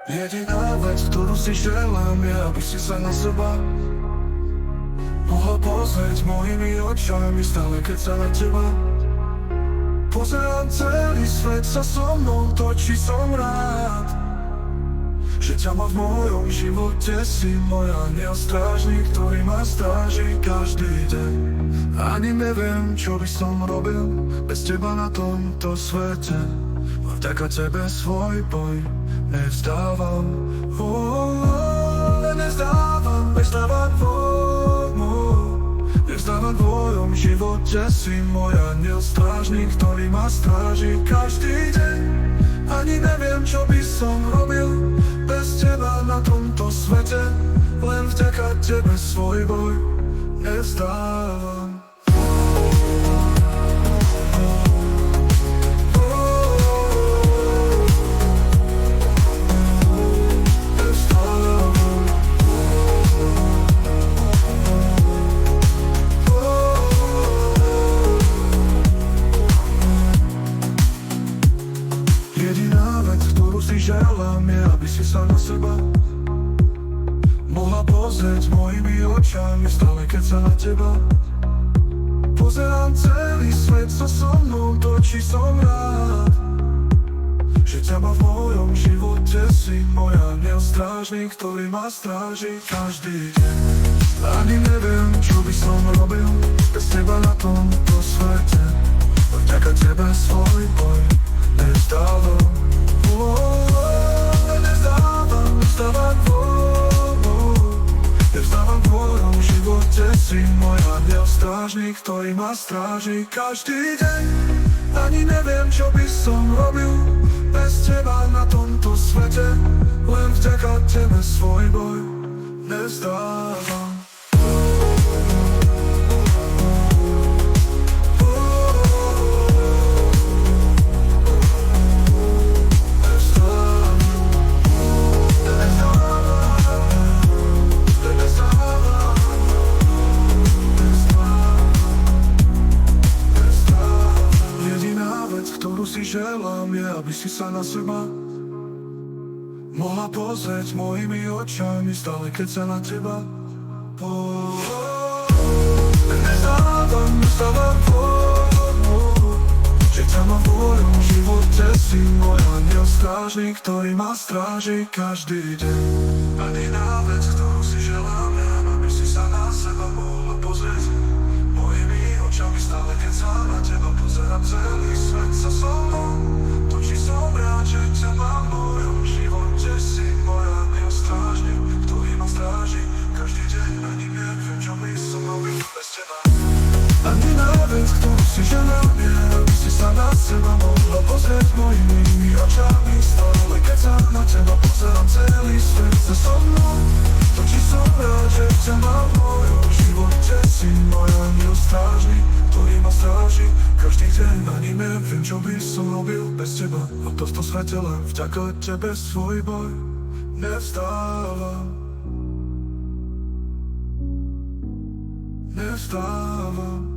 Jediná vec, ktorú si želám, je, aby si sa na seba mohla pozrieť mojimi očami stále, keď sa na teba pozerám. Celý svet sa so mnou točí, som rád, že ťa má v mojom živote. Si môj anjel strážny, ktorý ma stráži každý deň. Ani neviem, čo by som robil bez teba na tomto svete. A vďaka tebe svoj boj nevzdávam. Nevzdávam, nevzdávam nevzdávam v tvojom živote. Si môj anjel strážny, ktorý ma stráži každý deň. Ani neviem, čo by som robil bez teba na tomto svete. Len vďaka tebe svoj boj nevzdávam. Jediná vec, ktorú si želám, je, aby si sa na seba mohla pozrieť mojimi očami stále, keď sa na teba pozerám. Celý svet sa so mnou točí, som rád, že ťa má v mojom živote. Si môj anjel strážny, ktorý ma stráži každý deň. Ani neviem, čo by som robil bez teba na tomto svete. Vďaka tebe svoj boj nevzdávam. Nevzdávam v tvojom živote. Si môj anjel strážny, ktorý ma stráži každý deň. Ani neviem, čo by som robil bez teba na tomto svete. Len vďaka tebe svoj boj nevzdávam. Si želám, je, aby si sa na seba mohla pozrieť mojimi očami stále, keď sa na teba nevzdávam, že ťa mám v mojom živote. Si môj anjel strážny, ktorý ma stráži každý deň. Jediná vec, ktorú si želám, je, aby si sa na seba mohla pozrieť mojimi očami stále, keď sa na teba pozerám. Celý svet sa so mnou točí, som rád, že ťa mám v mojom živote. Si môj anjel strážny, ktorý ma stráži každý deň. Ani neviem, čo by som robil bez teba. Jediná vec, ktorú si želám, je, aby si sa na seba mohla pozrieť mojimi očami stále, keď sa na teba pozerám. Celý svet sa so mnou točí, som rád, že ťa mám v mojom živote. Si môj anjel strážny, ktorý ma stráži každý deň. Ani neviem, čo by som robil bez teba. A v tomto svete len vďaka tebe svoj boj nevzdávam. Nevzdávam.